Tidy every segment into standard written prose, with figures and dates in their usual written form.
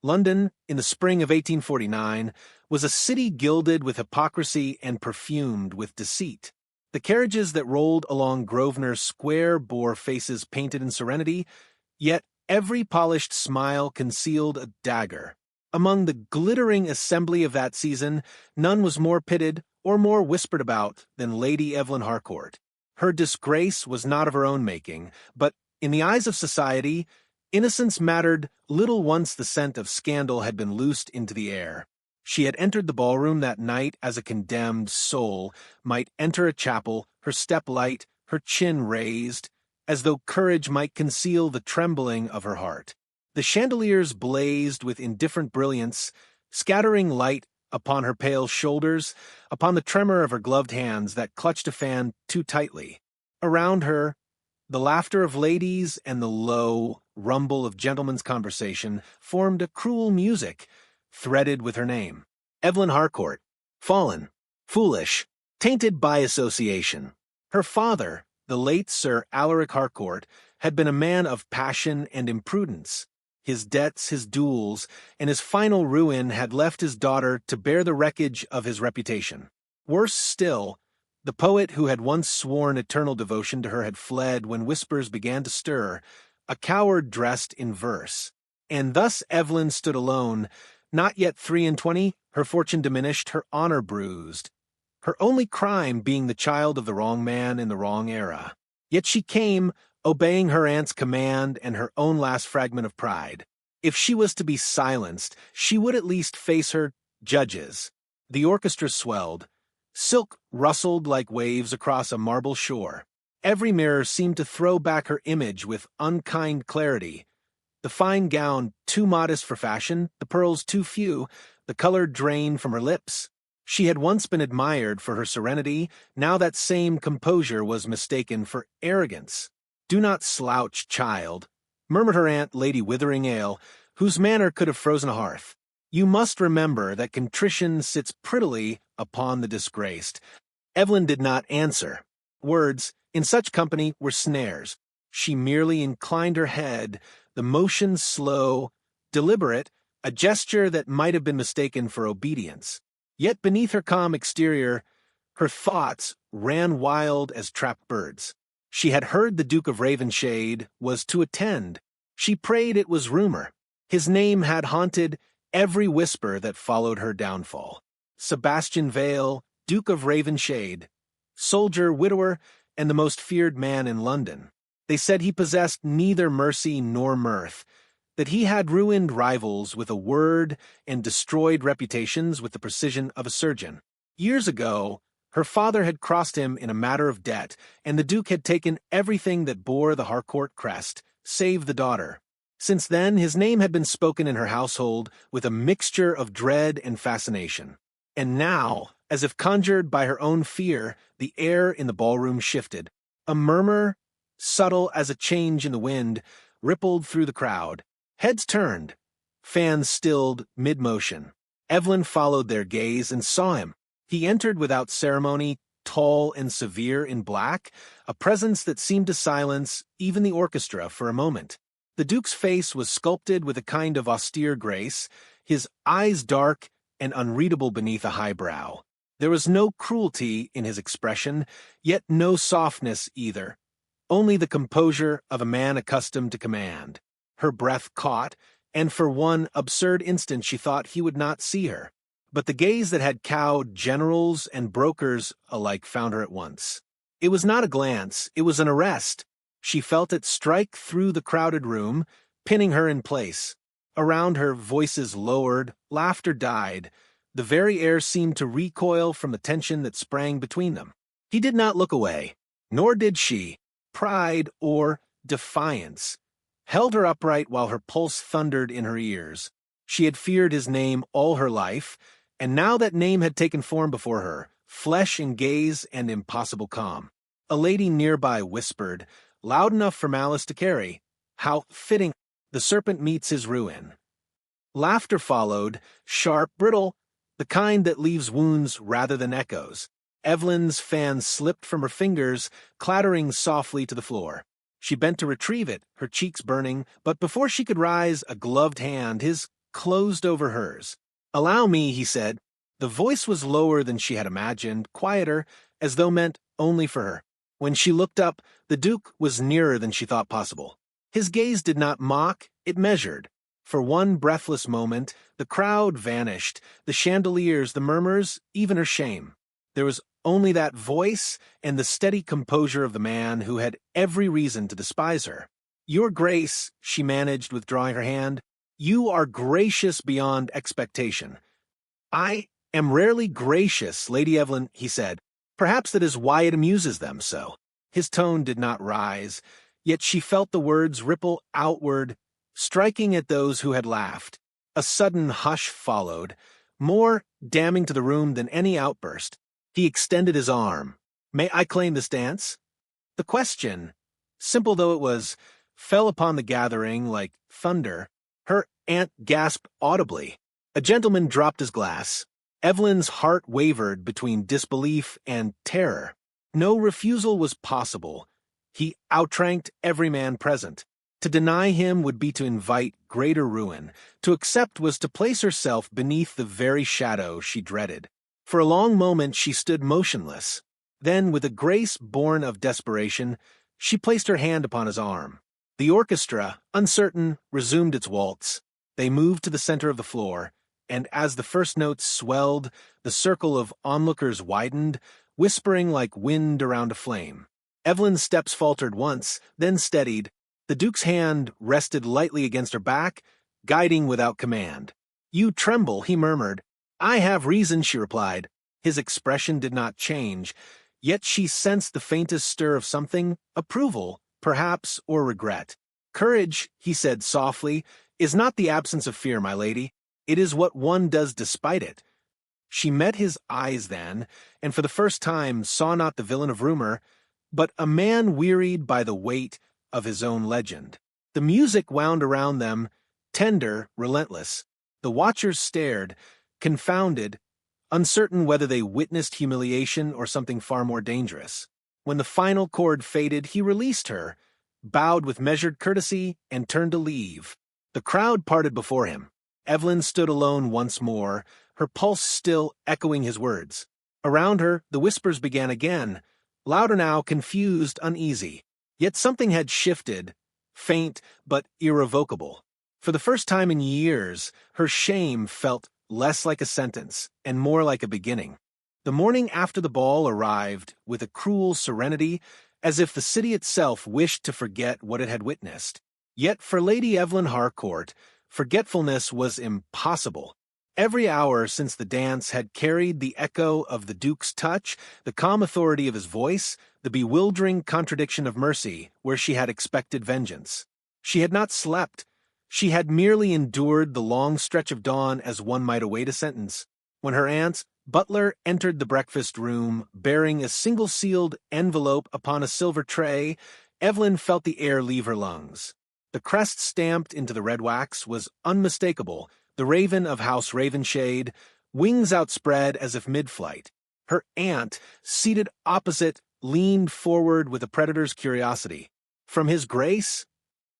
London, in the spring of 1849, was a city gilded with hypocrisy and perfumed with deceit. The carriages that rolled along Grosvenor Square bore faces painted in serenity, yet every polished smile concealed a dagger. Among the glittering assembly of that season, none was more pitied or more whispered about than Lady Evelyn Harcourt. Her disgrace was not of her own making, but, in the eyes of society, innocence mattered little once the scent of scandal had been loosed into the air. She had entered the ballroom that night as a condemned soul might enter a chapel, her step light, her chin raised, as though courage might conceal the trembling of her heart. The chandeliers blazed with indifferent brilliance, scattering light upon her pale shoulders, upon the tremor of her gloved hands that clutched a fan too tightly. Around her, the laughter of ladies and the low rumble of gentlemen's conversation formed a cruel music, threaded with her name. Evelyn Harcourt, fallen, foolish, tainted by association. Her father, the late Sir Alaric Harcourt, had been a man of passion and imprudence. His debts, his duels, and his final ruin had left his daughter to bear the wreckage of his reputation. Worse still, the poet who had once sworn eternal devotion to her had fled when whispers began to stir, a coward dressed in verse. And thus Evelyn stood alone, not yet 23, her fortune diminished, her honor bruised, her only crime being the child of the wrong man in the wrong era. Yet she came, obeying her aunt's command and her own last fragment of pride. If she was to be silenced, she would at least face her judges. The orchestra swelled. Silk rustled like waves across a marble shore. Every mirror seemed to throw back her image with unkind clarity. The fine gown too modest for fashion, the pearls too few, the color drained from her lips. She had once been admired for her serenity, now that same composure was mistaken for arrogance. "Do not slouch, child," murmured her aunt, Lady Witheringale, whose manner could have frozen a hearth. "You must remember that contrition sits prettily upon the disgraced." Evelyn did not answer. Words, in such company, were snares. She merely inclined her head, the motion slow, deliberate, a gesture that might have been mistaken for obedience. Yet beneath her calm exterior, her thoughts ran wild as trapped birds. She had heard the Duke of Ravensshade was to attend. She prayed it was rumor. His name had haunted every whisper that followed her downfall. Sebastian Vale, Duke of Ravensshade, soldier, widower, and the most feared man in London. They said he possessed neither mercy nor mirth, that he had ruined rivals with a word and destroyed reputations with the precision of a surgeon. Years ago, her father had crossed him in a matter of debt, and the Duke had taken everything that bore the Harcourt crest, save the daughter. Since then, his name had been spoken in her household with a mixture of dread and fascination. And now, as if conjured by her own fear, the air in the ballroom shifted. A murmur, subtle as a change in the wind, rippled through the crowd. Heads turned, fans stilled mid-motion. Evelyn followed their gaze and saw him. He entered without ceremony, tall and severe in black, a presence that seemed to silence even the orchestra for a moment. The Duke's face was sculpted with a kind of austere grace, his eyes dark and unreadable beneath a high brow. There was no cruelty in his expression, yet no softness either, only the composure of a man accustomed to command. Her breath caught, and for one absurd instant she thought he would not see her. But the gaze that had cowed generals and brokers alike found her at once. It was not a glance, it was an arrest. She felt it strike through the crowded room, pinning her in place. Around her, voices lowered, laughter died. The very air seemed to recoil from the tension that sprang between them. He did not look away, nor did she. Pride or defiance held her upright while her pulse thundered in her ears. She had feared his name all her life, and now that name had taken form before her, flesh in gaze and impossible calm. A lady nearby whispered, loud enough for malice to carry, "How fitting the serpent meets his ruin." Laughter followed, sharp, brittle, the kind that leaves wounds rather than echoes. Evelyn's fan slipped from her fingers, clattering softly to the floor. She bent to retrieve it, her cheeks burning, but before she could rise, a gloved hand, his closed over hers. "Allow me," he said. The voice was lower than she had imagined, quieter, as though meant only for her. When she looked up, the Duke was nearer than she thought possible. His gaze did not mock, it measured. For one breathless moment, the crowd vanished, the chandeliers, the murmurs, even her shame. There was only that voice and the steady composure of the man who had every reason to despise her. "Your Grace," she managed, withdrawing her hand, "you are gracious beyond expectation." "I am rarely gracious, Lady Evelyn," he said. "Perhaps that is why it amuses them so." His tone did not rise, yet she felt the words ripple outward, striking at those who had laughed. A sudden hush followed, more damning to the room than any outburst. He extended his arm. "May I claim this dance?" The question, simple though it was, fell upon the gathering like thunder. Her aunt gasped audibly. A gentleman dropped his glass. Evelyn's heart wavered between disbelief and terror. No refusal was possible. He outranked every man present. To deny him would be to invite greater ruin. To accept was to place herself beneath the very shadow she dreaded. For a long moment she stood motionless. Then, with a grace born of desperation, she placed her hand upon his arm. The orchestra, uncertain, resumed its waltz. They moved to the center of the floor, and as the first notes swelled, the circle of onlookers widened, whispering like wind around a flame. Evelyn's steps faltered once, then steadied. The Duke's hand rested lightly against her back, guiding without command. "You tremble," he murmured. "I have reason," she replied. His expression did not change, yet she sensed the faintest stir of something, approval, perhaps, or regret. "Courage," he said softly, "is not the absence of fear, my lady. It is what one does despite it." She met his eyes then, and for the first time saw not the villain of rumor, but a man wearied by the weight of his own legend. The music wound around them, tender, relentless. The watchers stared, confounded, uncertain whether they witnessed humiliation or something far more dangerous. When the final chord faded, he released her, bowed with measured courtesy, and turned to leave. The crowd parted before him. Evelyn stood alone once more, her pulse still echoing his words. Around her, the whispers began again, louder now, confused, uneasy. Yet something had shifted, faint but irrevocable. For the first time in years, her shame felt less like a sentence and more like a beginning. The morning after the ball arrived with a cruel serenity, as if the city itself wished to forget what it had witnessed. Yet for Lady Evelyn Harcourt, forgetfulness was impossible. Every hour since the dance had carried the echo of the Duke's touch, the calm authority of his voice, the bewildering contradiction of mercy where she had expected vengeance. She had not slept. She had merely endured the long stretch of dawn as one might await a sentence. When her aunt's butler entered the breakfast room, bearing a single-sealed envelope upon a silver tray, Evelyn felt the air leave her lungs. The crest stamped into the red wax was unmistakable, the raven of House Ravenshade, wings outspread as if mid-flight. Her aunt, seated opposite, leaned forward with a predator's curiosity. "From his Grace?"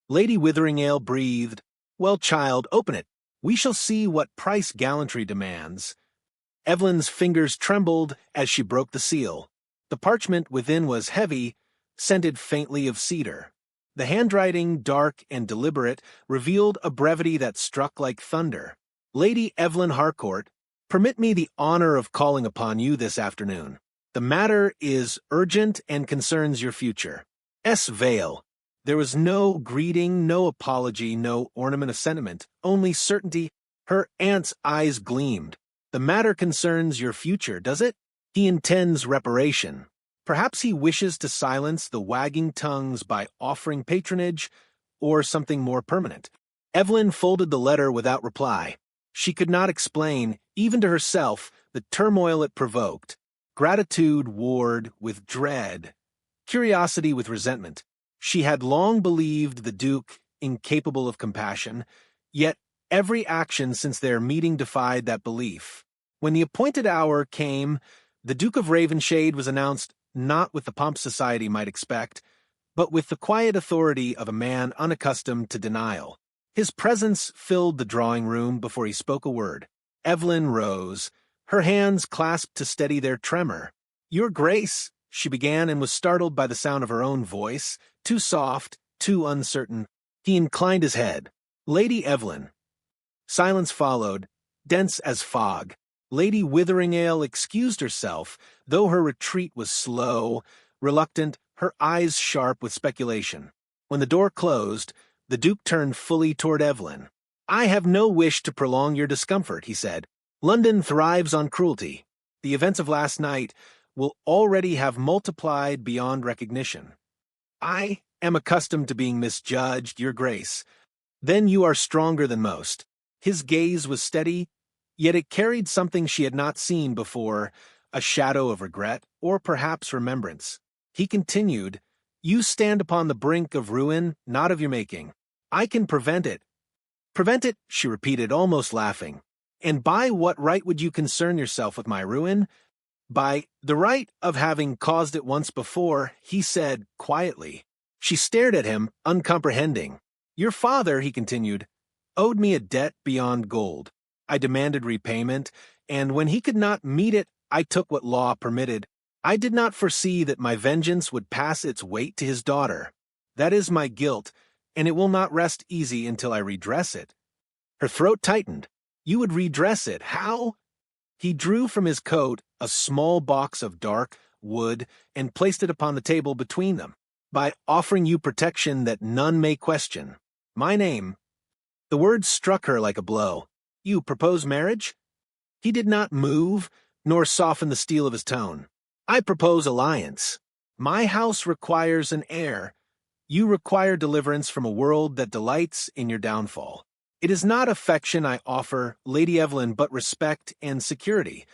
Lady Witheringhale breathed. "Well, child, open it. We shall see what price gallantry demands." Evelyn's fingers trembled as she broke the seal. The parchment within was heavy, scented faintly of cedar. The handwriting, dark and deliberate, revealed a brevity that struck like thunder. "Lady Evelyn Harcourt, permit me the honor of calling upon you this afternoon. The matter is urgent and concerns your future. S. Vale." There was no greeting, no apology, no ornament of sentiment, only certainty. Her aunt's eyes gleamed. "The matter concerns your future, does it? He intends reparation. Perhaps he wishes to silence the wagging tongues by offering patronage, or something more permanent." Evelyn folded the letter without reply. She could not explain, even to herself, the turmoil it provoked. Gratitude warred with dread, curiosity with resentment. She had long believed the Duke incapable of compassion, yet every action since their meeting defied that belief. When the appointed hour came, the Duke of Ravenshade was announced not with the pomp society might expect, but with the quiet authority of a man unaccustomed to denial. His presence filled the drawing room before he spoke a word. Evelyn rose, her hands clasped to steady their tremor. "Your Grace," she began, and was startled by the sound of her own voice, too soft, too uncertain. He inclined his head. "Lady Evelyn." Silence followed, dense as fog. Lady Witheringale excused herself, though her retreat was slow, reluctant, her eyes sharp with speculation. When the door closed, the Duke turned fully toward Evelyn. "I have no wish to prolong your discomfort," he said. "London thrives on cruelty. The events of last night will already have multiplied beyond recognition. I am accustomed to being misjudged, Your Grace. Then you are stronger than most." His gaze was steady, yet it carried something she had not seen before, a shadow of regret, or perhaps remembrance. He continued, "You stand upon the brink of ruin, not of your making. I can prevent it." "Prevent it?" she repeated, almost laughing. "And by what right would you concern yourself with my ruin?" "By the right of having caused it once before," he said quietly. She stared at him, uncomprehending. "Your father," he continued, "owed me a debt beyond gold. I demanded repayment, and when he could not meet it, I took what law permitted. I did not foresee that my vengeance would pass its weight to his daughter. That is my guilt, and it will not rest easy until I redress it." Her throat tightened. "You would redress it? How?" He drew from his coat a small box of dark wood and placed it upon the table between them. "By offering you protection that none may question. My name." The words struck her like a blow. "You propose marriage?" He did not move, nor soften the steel of his tone. "I propose alliance. My house requires an heir. You require deliverance from a world that delights in your downfall. It is not affection I offer, Lady Evelyn, but respect and security."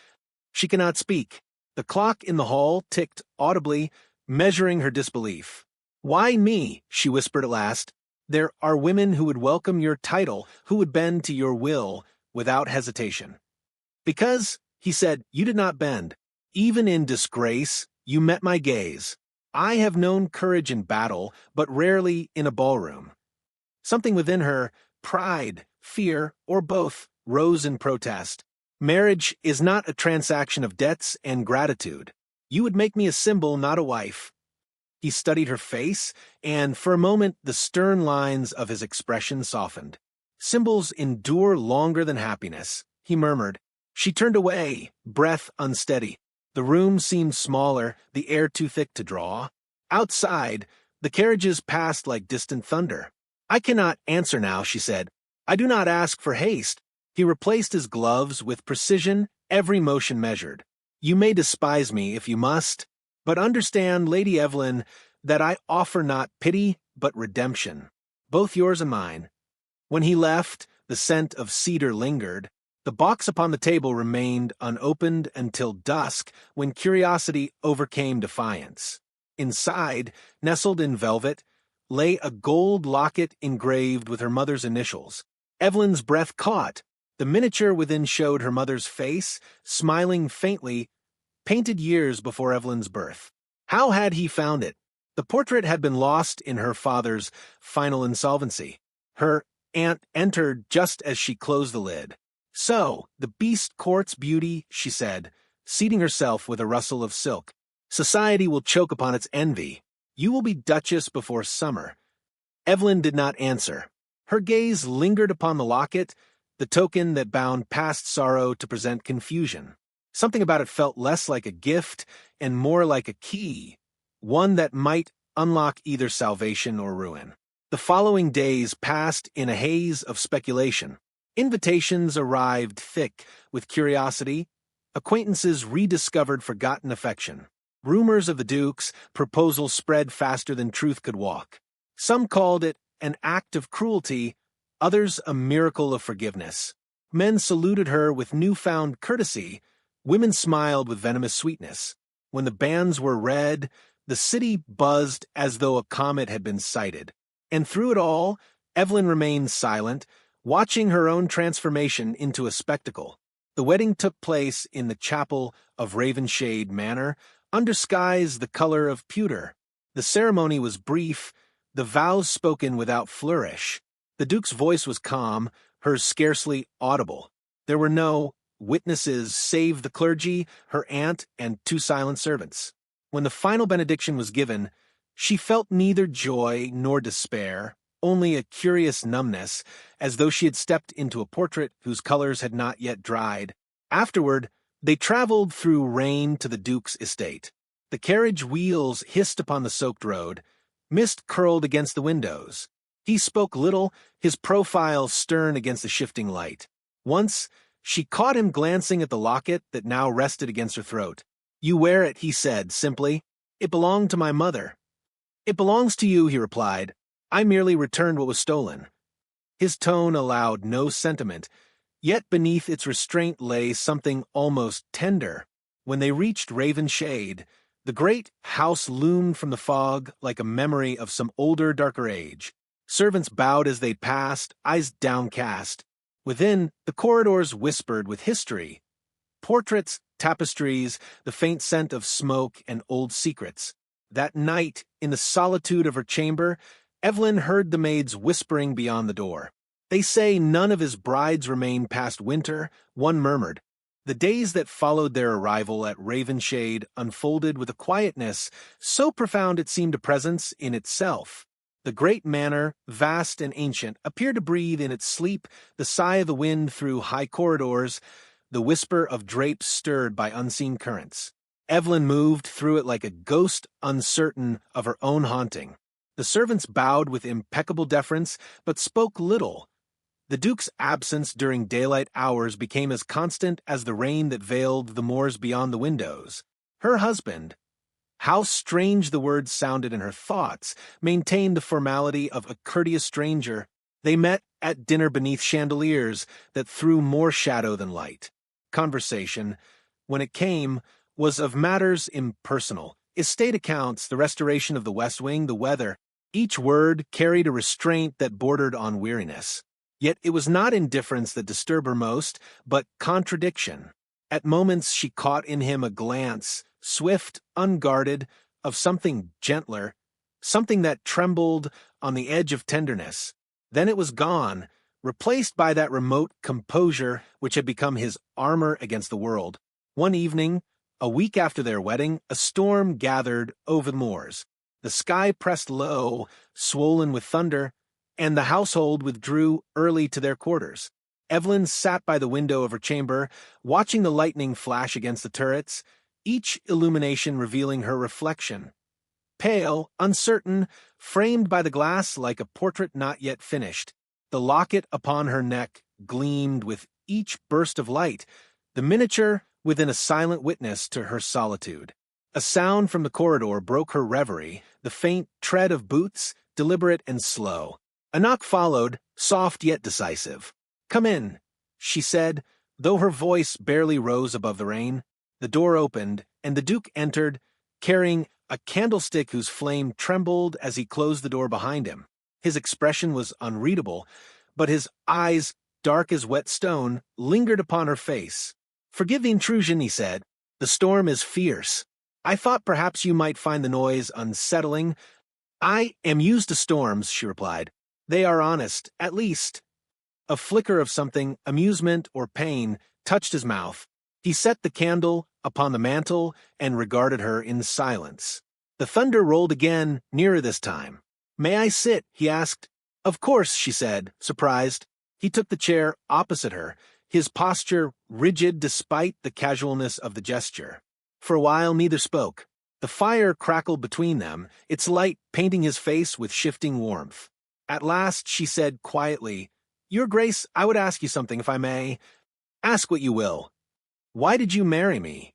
She cannot speak. The clock in the hall ticked audibly, measuring her disbelief. "Why me?" she whispered at last. "There are women who would welcome your title, who would bend to your will without hesitation." "Because," he said, "you did not bend. Even in disgrace, you met my gaze. I have known courage in battle, but rarely in a ballroom." Something within her, pride, fear, or both, rose in protest. "Marriage is not a transaction of debts and gratitude. You would make me a symbol, not a wife." He studied her face, and for a moment the stern lines of his expression softened. "Symbols endure longer than happiness," he murmured. She turned away, breath unsteady. The room seemed smaller, the air too thick to draw. Outside, the carriages passed like distant thunder. "I cannot answer now," she said. "I do not ask for haste." He replaced his gloves with precision, every motion measured. "You may despise me if you must, but understand, Lady Evelyn, that I offer not pity but redemption, both yours and mine." When he left, the scent of cedar lingered. The box upon the table remained unopened until dusk, when curiosity overcame defiance. Inside, nestled in velvet, lay a gold locket engraved with her mother's initials. Evelyn's breath caught. The miniature within showed her mother's face, smiling faintly, painted years before Evelyn's birth. How had he found it? The portrait had been lost in her father's final insolvency. Her aunt entered just as she closed the lid. "So, the beast courts beauty," she said, seating herself with a rustle of silk. "Society will choke upon its envy. You will be duchess before summer." Evelyn did not answer. Her gaze lingered upon the locket, the token that bound past sorrow to present confusion. Something about it felt less like a gift and more like a key, one that might unlock either salvation or ruin. The following days passed in a haze of speculation. Invitations arrived thick with curiosity, acquaintances rediscovered forgotten affection. Rumors of the Duke's proposal spread faster than truth could walk. Some called it an act of cruelty, others a miracle of forgiveness. Men saluted her with newfound courtesy, women smiled with venomous sweetness. When the banns were read, the city buzzed as though a comet had been sighted. And through it all, Evelyn remained silent, watching her own transformation into a spectacle. The wedding took place in the chapel of Ravenshade Manor, under skies the color of pewter. The ceremony was brief, the vows spoken without flourish. The Duke's voice was calm, hers scarcely audible. There were no witnesses save the clergy, her aunt, and two silent servants. When the final benediction was given, she felt neither joy nor despair, only a curious numbness, as though she had stepped into a portrait whose colors had not yet dried. Afterward, they traveled through rain to the Duke's estate. The carriage wheels hissed upon the soaked road. Mist curled against the windows. He spoke little, his profile stern against the shifting light. Once, she caught him glancing at the locket that now rested against her throat. "You wear it," he said, simply. "It belonged to my mother." "It belongs to you," he replied. "I merely returned what was stolen." His tone allowed no sentiment, yet beneath its restraint lay something almost tender. When they reached Ravenshade, the great house loomed from the fog like a memory of some older, darker age. Servants bowed as they passed, eyes downcast. Within, the corridors whispered with history. Portraits, tapestries, the faint scent of smoke and old secrets. That night, in the solitude of her chamber, Evelyn heard the maids whispering beyond the door. "They say none of his brides remain past winter," one murmured. The days that followed their arrival at Ravenshade unfolded with a quietness so profound it seemed a presence in itself. The great manor, vast and ancient, appeared to breathe in its sleep the sigh of the wind through high corridors, the whisper of drapes stirred by unseen currents. Evelyn moved through it like a ghost uncertain of her own haunting. The servants bowed with impeccable deference, but spoke little. The Duke's absence during daylight hours became as constant as the rain that veiled the moors beyond the windows. Her husband, how strange the words sounded in her thoughts, maintained the formality of a courteous stranger. They met at dinner beneath chandeliers that threw more shadow than light. Conversation, when it came, was of matters impersonal. Estate accounts, the restoration of the West Wing, the weather. Each word carried a restraint that bordered on weariness. Yet it was not indifference that disturbed her most, but contradiction. At moments she caught in him a glance, swift, unguarded, of something gentler, something that trembled on the edge of tenderness. Then it was gone, replaced by that remote composure which had become his armor against the world. One evening, a week after their wedding, a storm gathered over the moors. The sky pressed low, swollen with thunder, and the household withdrew early to their quarters. Evelyn sat by the window of her chamber, watching the lightning flash against the turrets, each illumination revealing her reflection. Pale, uncertain, framed by the glass like a portrait not yet finished, the locket upon her neck gleamed with each burst of light, the miniature within a silent witness to her solitude. A sound from the corridor broke her reverie, the faint tread of boots, deliberate and slow. A knock followed, soft yet decisive. "Come in," she said, though her voice barely rose above the rain. The door opened, and the Duke entered, carrying a candlestick whose flame trembled as he closed the door behind him. His expression was unreadable, but his eyes, dark as wet stone, lingered upon her face. "Forgive the intrusion," he said. "The storm is fierce. I thought perhaps you might find the noise unsettling." "I am used to storms," she replied. "They are honest, at least." A flicker of something, amusement or pain, touched his mouth. He set the candle upon the mantel and regarded her in silence. The thunder rolled again, nearer this time. "May I sit?" he asked. "Of course," she said, surprised. He took the chair opposite her, his posture rigid despite the casualness of the gesture. For a while neither spoke. The fire crackled between them, its light painting his face with shifting warmth. At last she said quietly, "Your Grace, I would ask you something, if I may." "Ask what you will." "Why did you marry me?"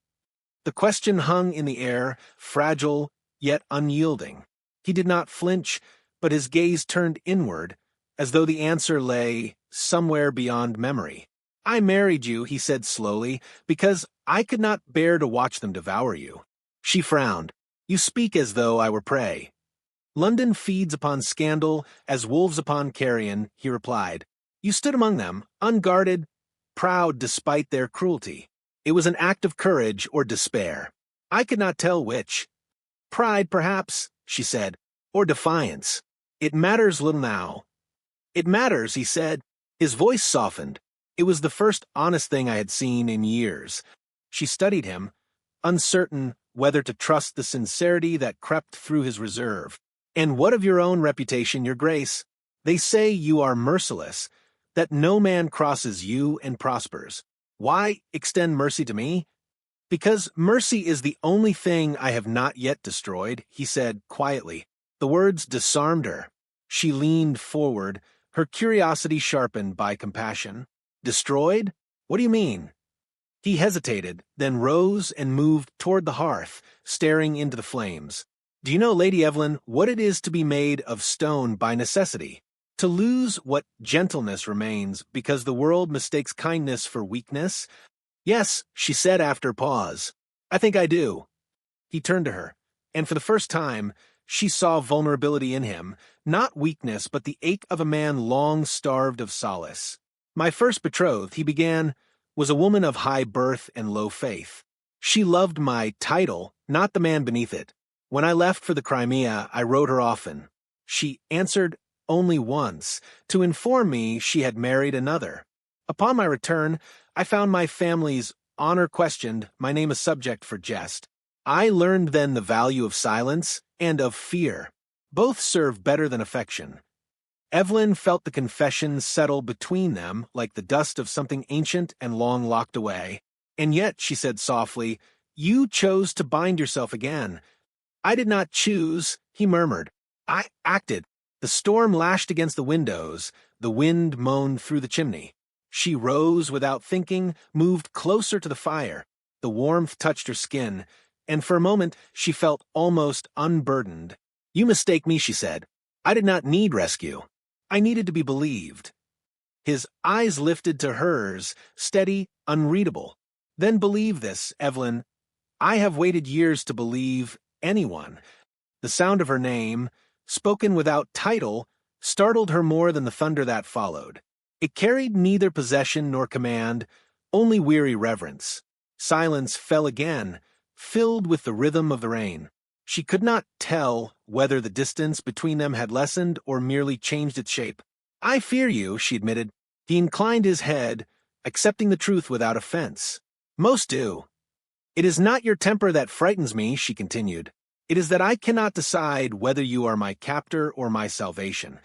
The question hung in the air, fragile yet unyielding. He did not flinch, but his gaze turned inward, as though the answer lay somewhere beyond memory. "I married you," he said slowly, "because I could not bear to watch them devour you." She frowned. "You speak as though I were prey." "London feeds upon scandal as wolves upon carrion," he replied. "You stood among them, unguarded, proud despite their cruelty. It was an act of courage or despair. I could not tell which. Pride, perhaps," she said, "or defiance. It matters little now. It matters, he said. His voice softened. It was the first honest thing I had seen in years. She studied him, uncertain whether to trust the sincerity that crept through his reserve. And what of your own reputation, your grace? They say you are merciless, that no man crosses you and prospers. Why extend mercy to me? Because mercy is the only thing I have not yet destroyed, he said quietly. The words disarmed her. She leaned forward, her curiosity sharpened by compassion. Destroyed? What do you mean? He hesitated, then rose and moved toward the hearth, staring into the flames. Do you know, Lady Evelyn, what it is to be made of stone by necessity? To lose what gentleness remains because the world mistakes kindness for weakness? Yes, she said after a pause. I think I do. He turned to her, and for the first time, she saw vulnerability in him, not weakness, but the ache of a man long starved of solace. My first betrothed, he began, was a woman of high birth and low faith. She loved my title, not the man beneath it. When I left for the Crimea, I wrote her often. She answered only once, to inform me she had married another. Upon my return, I found my family's honor questioned, my name a subject for jest. I learned then the value of silence and of fear. Both serve better than affection. Evelyn felt the confession settle between them like the dust of something ancient and long locked away. And yet, she said softly, you chose to bind yourself again. I did not choose, he murmured. I acted. The storm lashed against the windows. The wind moaned through the chimney. She rose without thinking, moved closer to the fire. The warmth touched her skin, and for a moment she felt almost unburdened. You mistake me, she said. I did not need rescue. I needed to be believed. His eyes lifted to hers, steady, unreadable. Then believe this, Evelyn. I have waited years to believe anyone. The sound of her name, spoken without title, startled her more than the thunder that followed. It carried neither possession nor command, only weary reverence. Silence fell again, filled with the rhythm of the rain. She could not tell whether the distance between them had lessened or merely changed its shape. I fear you, she admitted. He inclined his head, accepting the truth without offense. Most do. It is not your temper that frightens me, she continued. It is that I cannot decide whether you are my captor or my salvation.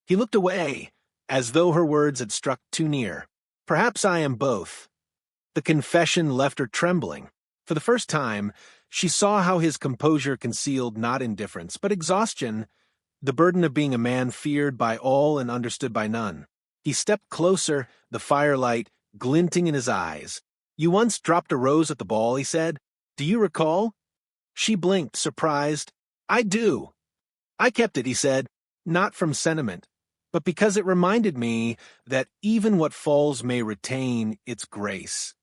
He looked away, as though her words had struck too near. Perhaps I am both. The confession left her trembling. For the first time, she saw how his composure concealed not indifference, but exhaustion, the burden of being a man feared by all and understood by none. He stepped closer, the firelight glinting in his eyes. You once dropped a rose at the ball, he said. Do you recall? She blinked, surprised. I do. I kept it, he said, not from sentiment, but because it reminded me that even what falls may retain its grace.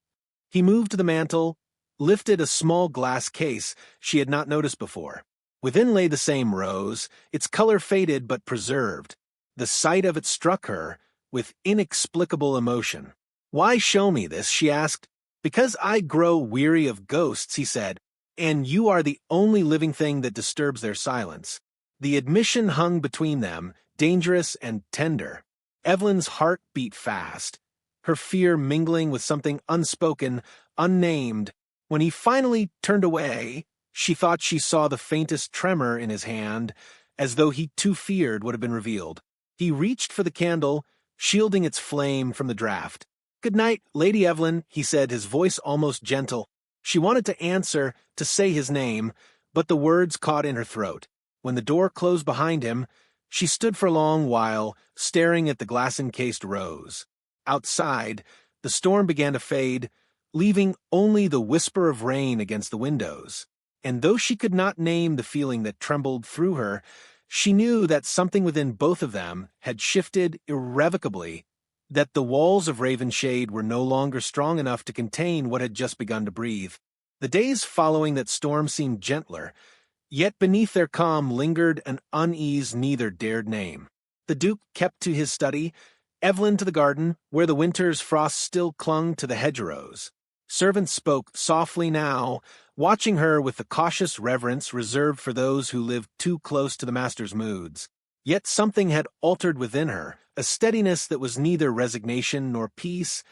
He moved to the mantel, lifted a small glass case she had not noticed before. Within lay the same rose, its color faded but preserved. The sight of it struck her with inexplicable emotion. Why show me this, she asked. Because I grow weary of ghosts, he said, and you are the only living thing that disturbs their silence. The admission hung between them, dangerous and tender. Evelyn's heart beat fast, her fear mingling with something unspoken, unnamed. When he finally turned away, she thought she saw the faintest tremor in his hand, as though he too feared what had been revealed. He reached for the candle, shielding its flame from the draught. Good night, Lady Evelyn, he said, his voice almost gentle. She wanted to answer, to say his name, but the words caught in her throat. When the door closed behind him, she stood for a long while, staring at the glass-encased rose. Outside, the storm began to fade, leaving only the whisper of rain against the windows. And though she could not name the feeling that trembled through her, she knew that something within both of them had shifted irrevocably, that the walls of Ravenshade were no longer strong enough to contain what had just begun to breathe. The days following that storm seemed gentler, yet beneath their calm lingered an unease neither dared name. The Duke kept to his study, Evelyn to the garden, where the winter's frost still clung to the hedgerows. Servants spoke softly now, watching her with the cautious reverence reserved for those who lived too close to the master's moods. Yet something had altered within her, a steadiness that was neither resignation nor peace,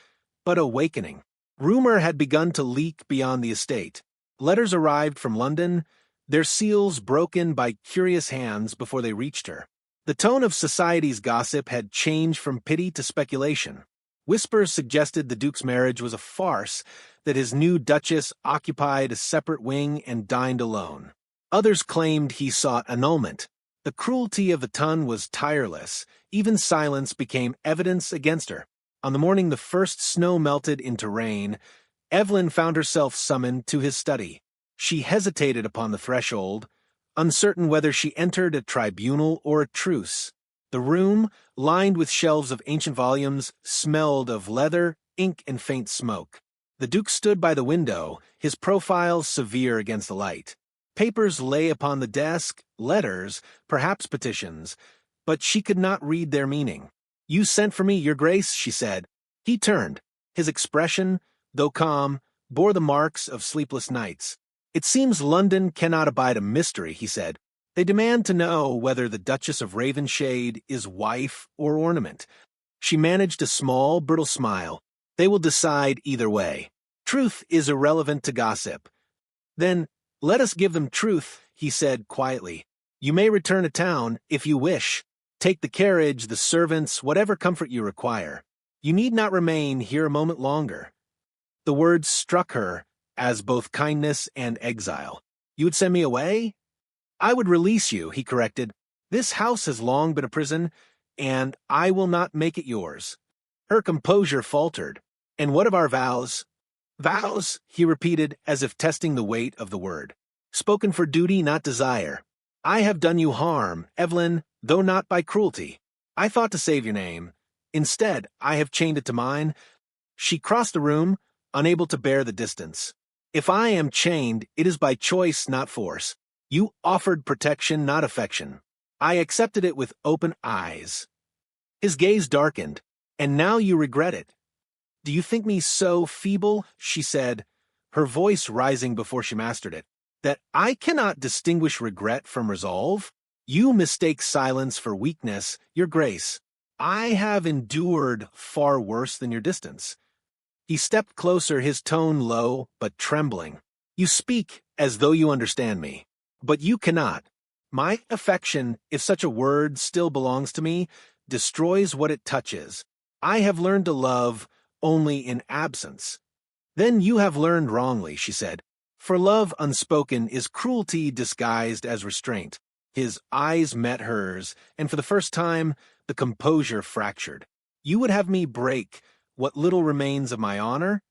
but awakening. Rumor had begun to leak beyond the estate. Letters arrived from London, their seals broken by curious hands before they reached her. The tone of society's gossip had changed from pity to speculation. Whispers suggested the Duke's marriage was a farce, that his new Duchess occupied a separate wing and dined alone. Others claimed he sought annulment. The cruelty of the ton was tireless. Even silence became evidence against her. On the morning the first snow melted into rain, Evelyn found herself summoned to his study. She hesitated upon the threshold, uncertain whether she entered a tribunal or a truce. The room, lined with shelves of ancient volumes, smelled of leather, ink, and faint smoke. The Duke stood by the window, his profile severe against the light. Papers lay upon the desk, letters, perhaps petitions, but she could not read their meaning. "You sent for me, Your Grace," she said. He turned. His expression, though calm, bore the marks of sleepless nights. "It seems London cannot abide a mystery," he said. "They demand to know whether the Duchess of Ravenshade is wife or ornament." She managed a small, brittle smile. "They will decide either way. Truth is irrelevant to gossip." "Then let us give them truth," he said quietly. "You may return to town if you wish. Take the carriage, the servants, whatever comfort you require. You need not remain here a moment longer." The words struck her as both kindness and exile. "You would send me away?" "I would release you," he corrected. "This house has long been a prison, and I will not make it yours." Her composure faltered. "And what of our vows?" "Vows," he repeated, as if testing the weight of the word. "Spoken for duty, not desire. I have done you harm, Evelyn, though not by cruelty. I thought to save your name. Instead, I have chained it to mine." She crossed the room, unable to bear the distance. "If I am chained, it is by choice, not force. You offered protection, not affection. I accepted it with open eyes." His gaze darkened. "And now you regret it." "Do you think me so feeble," she said, her voice rising before she mastered it, "that I cannot distinguish regret from resolve? You mistake silence for weakness, Your Grace. I have endured far worse than your distance." He stepped closer, his tone low but trembling. "You speak as though you understand me, but you cannot. My affection, if such a word still belongs to me, destroys what it touches. I have learned to love only in absence." "Then you have learned wrongly," she said. "For love unspoken is cruelty disguised as restraint." His eyes met hers, and for the first time, the composure fractured. "You would have me break what little remains of my honor?"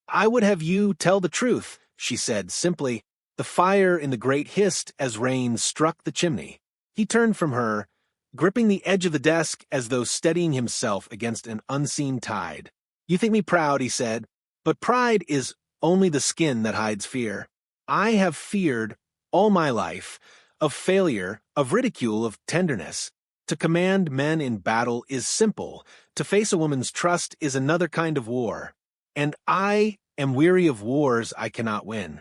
"I would have you tell the truth," she said simply. The fire in the grate hissed as rain struck the chimney. He turned from her, gripping the edge of the desk as though steadying himself against an unseen tide. "You think me proud," he said, "but pride is only the skin that hides fear. I have feared all my life, of failure, of ridicule, of tenderness. To command men in battle is simple. To face a woman's trust is another kind of war. And I am weary of wars I cannot win."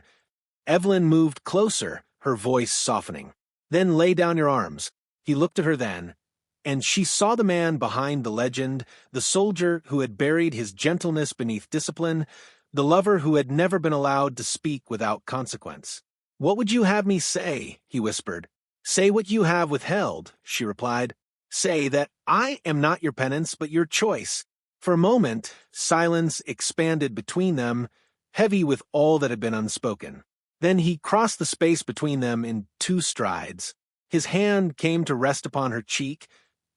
Evelyn moved closer, her voice softening. "Then lay down your arms." He looked at her then, and she saw the man behind the legend, the soldier who had buried his gentleness beneath discipline, the lover who had never been allowed to speak without consequence. "What would you have me say?" he whispered. "Say what you have withheld," she replied. "Say that I am not your penance but your choice." For a moment, silence expanded between them, heavy with all that had been unspoken. Then he crossed the space between them in 2 strides. His hand came to rest upon her cheek,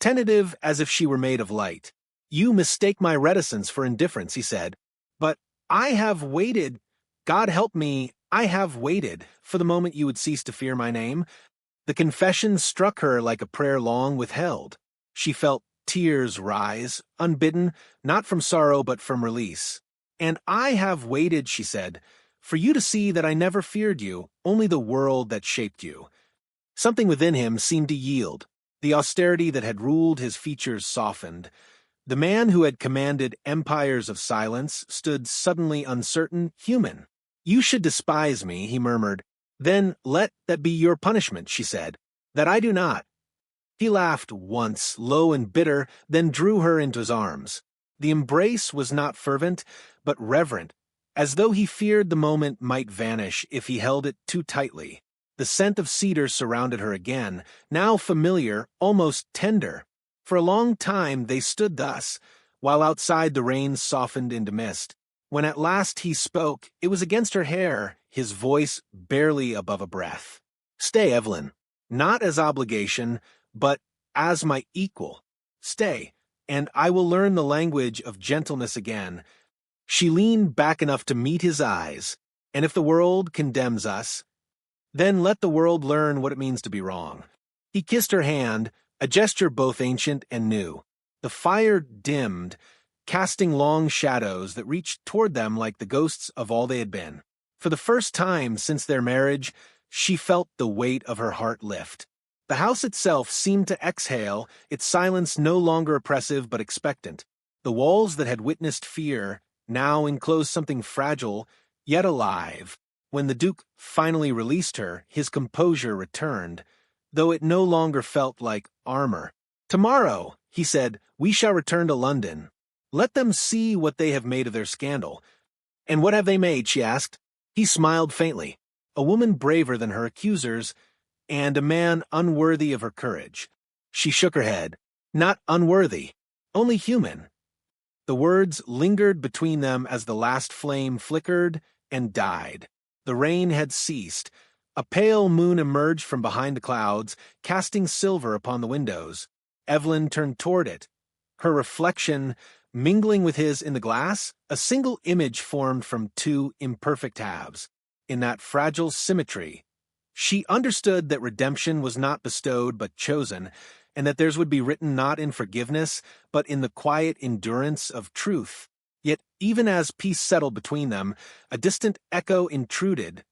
tentative as if she were made of light. "You mistake my reticence for indifference," he said. "But I have waited, God help me, I have waited, for the moment you would cease to fear my name." The confession struck her like a prayer long withheld. She felt tears rise, unbidden, not from sorrow but from release. "And I have waited," she said, "for you to see that I never feared you, only the world that shaped you." Something within him seemed to yield. The austerity that had ruled his features softened. The man who had commanded empires of silence stood suddenly uncertain, human. "You should despise me," he murmured. "Then let that be your punishment," she said. "That I do not." He laughed once, low and bitter, then drew her into his arms. The embrace was not fervent, but reverent, as though he feared the moment might vanish if he held it too tightly. The scent of cedar surrounded her again, now familiar, almost tender. For a long time they stood thus, while outside the rain softened into mist. When at last he spoke, it was against her hair, his voice barely above a breath. "Stay, Evelyn. Not as obligation, but as my equal. Stay, and I will learn the language of gentleness again." She leaned back enough to meet his eyes. "And if the world condemns us, then let the world learn what it means to be wrong." He kissed her hand, a gesture both ancient and new. The fire dimmed, casting long shadows that reached toward them like the ghosts of all they had been. For the first time since their marriage, she felt the weight of her heart lift. The house itself seemed to exhale, its silence no longer oppressive but expectant. The walls that had witnessed fear now enclosed something fragile, yet alive. When the Duke finally released her, his composure returned, though it no longer felt like armor. "Tomorrow," he said, "we shall return to London. Let them see what they have made of their scandal." "And what have they made?" she asked. He smiled faintly. "A woman braver than her accusers, and a man unworthy of her courage." She shook her head. "Not unworthy, only human." The words lingered between them as the last flame flickered and died. The rain had ceased. A pale moon emerged from behind the clouds, casting silver upon the windows. Evelyn turned toward it. Her reflection, mingling with his in the glass, a single image formed from two imperfect halves. In that fragile symmetry, she understood that redemption was not bestowed but chosen, and that theirs would be written not in forgiveness, but in the quiet endurance of truth. Yet even as peace settled between them, a distant echo intruded,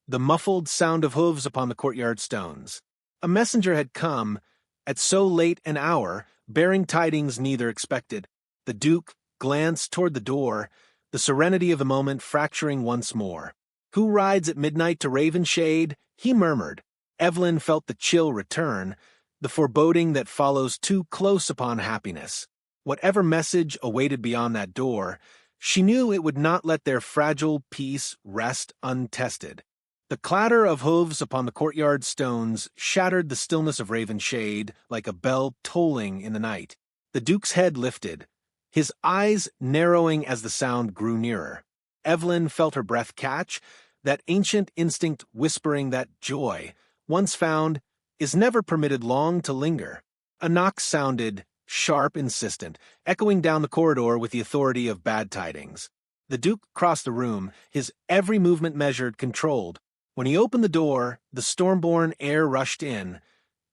the muffled sound of hooves upon the courtyard stones. A messenger had come, at so late an hour, bearing tidings neither expected. The Duke glanced toward the door, the serenity of the moment fracturing once more. "Who rides at midnight to Ravenshade?" he murmured. Evelyn felt the chill return, the foreboding that follows too close upon happiness. Whatever message awaited beyond that door, she knew it would not let their fragile peace rest untested. The clatter of hooves upon the courtyard stones shattered the stillness of Ravenshade like a bell tolling in the night. The Duke's head lifted, his eyes narrowing as the sound grew nearer. Evelyn felt her breath catch, that ancient instinct whispering that joy, once found, is never permitted long to linger. A knock sounded, sharp, insistent, echoing down the corridor with the authority of bad tidings. The Duke crossed the room, his every movement measured, controlled. When he opened the door, the storm-born air rushed in,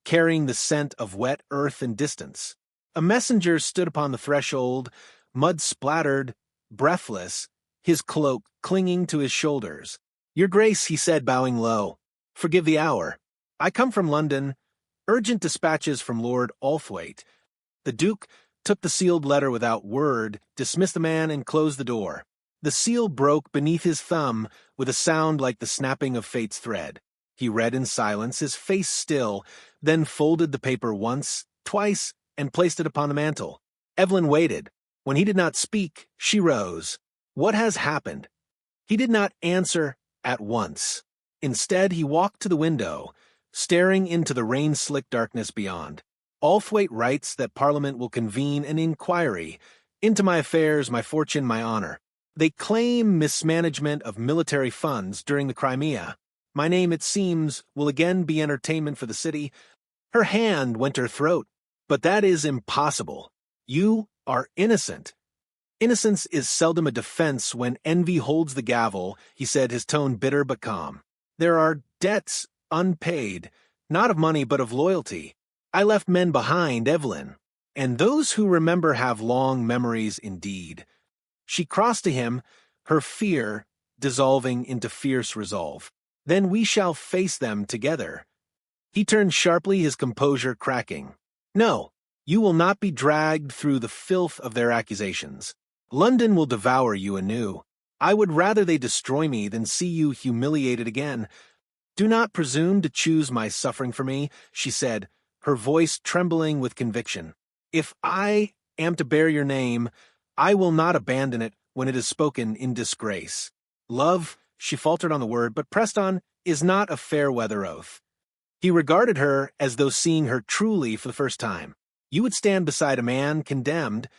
carrying the scent of wet earth and distance. A messenger stood upon the threshold, mud-splattered, breathless, his cloak clinging to his shoulders. "Your Grace," he said, bowing low, "forgive the hour. I come from London, urgent dispatches from Lord Althwaite." The Duke took the sealed letter without word, dismissed the man, and closed the door. The seal broke beneath his thumb with a sound like the snapping of fate's thread. He read in silence, his face still, then folded the paper once, twice, and placed it upon the mantel. Evelyn waited. When he did not speak, she rose. "What has happened?" He did not answer at once. Instead, he walked to the window, staring into the rain-slicked darkness beyond. "Althwaite writes that Parliament will convene an inquiry into my affairs, my fortune, my honor. They claim mismanagement of military funds during the Crimea. My name, it seems, will again be entertainment for the city." Her hand went to her throat. "But that is impossible. You are innocent." "Innocence is seldom a defense when envy holds the gavel," he said, his tone bitter but calm. "There are debts unpaid, not of money but of loyalty. I left men behind, Evelyn, and those who remember have long memories indeed." She crossed to him, her fear dissolving into fierce resolve. "Then we shall face them together." He turned sharply, his composure cracking. "No, you will not be dragged through the filth of their accusations. London will devour you anew. I would rather they destroy me than see you humiliated again. Do not presume to choose my suffering for me," she said, her voice trembling with conviction. "If I am to bear your name, I will not abandon it when it is spoken in disgrace. Love," she faltered on the word, but pressed on, "is not a fair-weather oath." He regarded her as though seeing her truly for the first time. "You would stand beside a man condemned."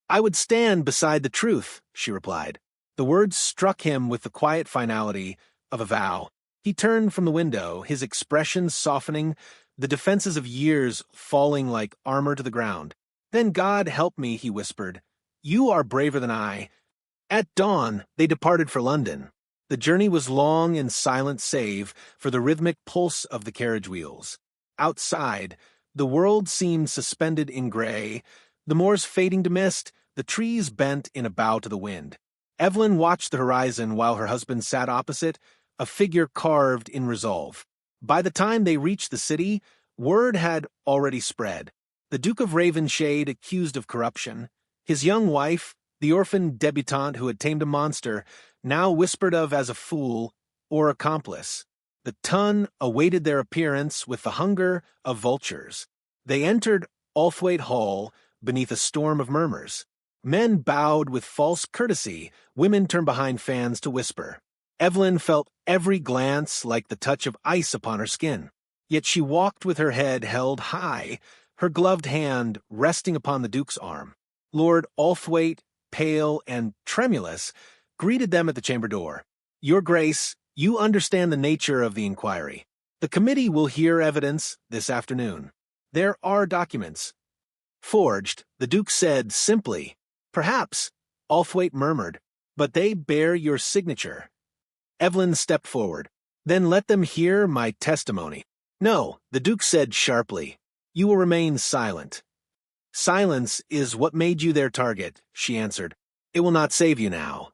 "I would stand beside the truth," she replied. The words struck him with the quiet finality of a vow. He turned from the window, his expression softening, the defenses of years falling like armor to the ground. "Then God help me," he whispered. "You are braver than I." At dawn, they departed for London. The journey was long and silent save for the rhythmic pulse of the carriage wheels. Outside, the world seemed suspended in gray, the moors fading to mist, the trees bent in a bow to the wind. Evelyn watched the horizon while her husband sat opposite, a figure carved in resolve. By the time they reached the city, word had already spread. The Duke of Ravenshade accused of corruption. His young wife, the orphan debutante who had tamed a monster, now whispered of as a fool or accomplice. The ton awaited their appearance with the hunger of vultures. They entered Althwaite Hall beneath a storm of murmurs. Men bowed with false courtesy, women turned behind fans to whisper. Evelyn felt every glance like the touch of ice upon her skin. Yet she walked with her head held high, her gloved hand resting upon the Duke's arm. Lord Althwaite, pale and tremulous, greeted them at the chamber door. "Your Grace, you understand the nature of the inquiry. The committee will hear evidence this afternoon. There are documents." "Forged," the Duke said simply. "Perhaps," Althwaite murmured, "but they bear your signature." Evelyn stepped forward. "Then let them hear my testimony." "No," the Duke said sharply. "You will remain silent." "Silence is what made you their target," she answered. "It will not save you now."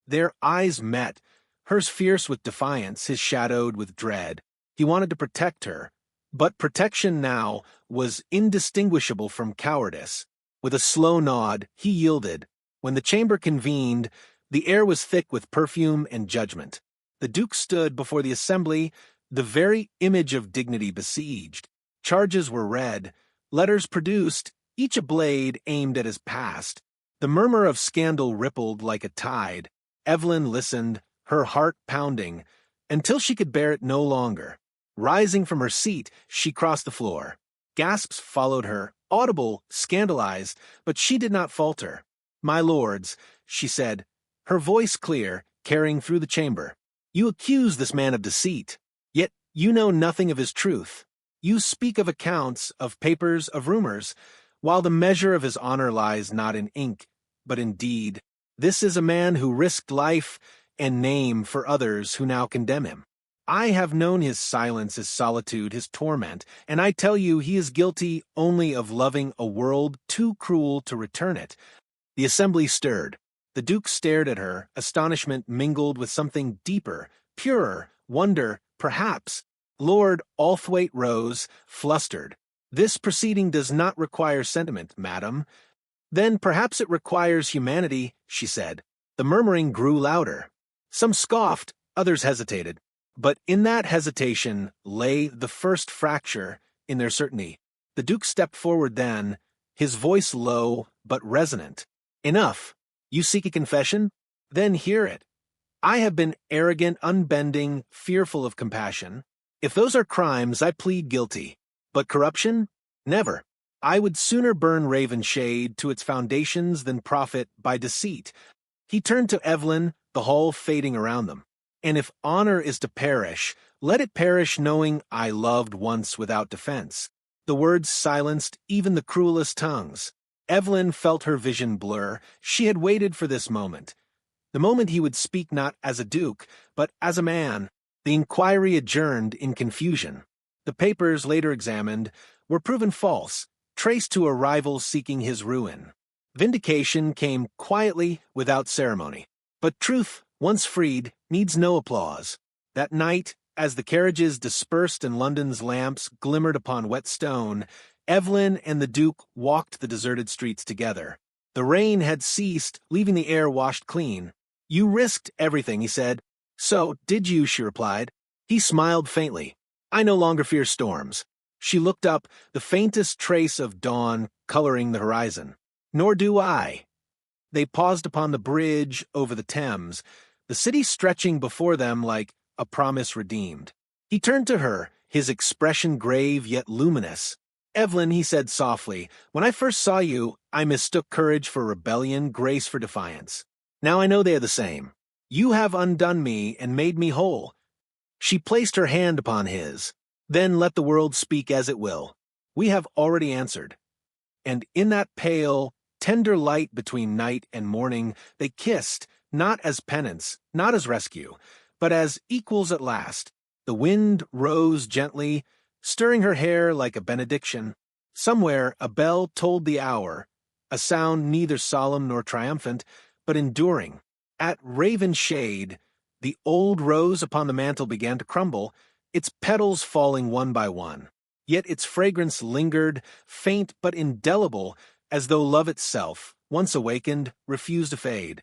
Their eyes met, hers fierce with defiance, his shadowed with dread. He wanted to protect her, but protection now was indistinguishable from cowardice. With a slow nod, he yielded. When the chamber convened, the air was thick with perfume and judgment. The Duke stood before the assembly, the very image of dignity besieged. Charges were read, letters produced, each a blade aimed at his past. The murmur of scandal rippled like a tide. Evelyn listened, her heart pounding, until she could bear it no longer. Rising from her seat, she crossed the floor. Gasps followed her, audible, scandalized, but she did not falter. "My lords," she said, her voice clear, carrying through the chamber, "you accuse this man of deceit, yet you know nothing of his truth. You speak of accounts, of papers, of rumors, while the measure of his honor lies not in ink, but in deed. This is a man who risked life and name for others who now condemn him. I have known his silence, his solitude, his torment, and I tell you he is guilty only of loving a world too cruel to return it." The assembly stirred. The Duke stared at her, astonishment mingled with something deeper, purer, wonder, perhaps. Lord Althwaite rose, flustered. "This proceeding does not require sentiment, madam." "Then perhaps it requires humanity," she said. The murmuring grew louder. Some scoffed, others hesitated. But in that hesitation lay the first fracture in their certainty. The Duke stepped forward then, his voice low but resonant. "Enough. You seek a confession? Then hear it. I have been arrogant, unbending, fearful of compassion. If those are crimes, I plead guilty. But corruption? Never. I would sooner burn Ravenshade to its foundations than profit by deceit." He turned to Evelyn, the hall fading around them. "And if honor is to perish, let it perish knowing I loved once without defense." The words silenced even the cruelest tongues. Evelyn felt her vision blur. She had waited for this moment. The moment he would speak not as a duke, but as a man. The inquiry adjourned in confusion. The papers, later examined, were proven false, traced to a rival seeking his ruin. Vindication came quietly, without ceremony. But truth, once freed, needs no applause. That night, as the carriages dispersed and London's lamps glimmered upon wet stone, Evelyn and the Duke walked the deserted streets together. The rain had ceased, leaving the air washed clean. "You risked everything," he said. "So did you," she replied. He smiled faintly. "I no longer fear storms." She looked up, the faintest trace of dawn coloring the horizon. Nor do I. They paused upon the bridge over the Thames, the city stretching before them like a promise redeemed. He turned to her, his expression grave yet luminous. "Evelyn," he said softly, "when I first saw you, I mistook courage for rebellion, grace for defiance. Now I know they are the same. You have undone me and made me whole." She placed her hand upon his. "Then let the world speak as it will. We have already answered." And in that pale, tender light between night and morning, they kissed, not as penance, not as rescue, but as equals at last. The wind rose gently, stirring her hair like a benediction. Somewhere a bell told the hour, a sound neither solemn nor triumphant, but enduring. At raven shade, the old rose upon the mantel began to crumble, its petals falling one by one. Yet its fragrance lingered, faint but indelible, as though love itself, once awakened, refused to fade.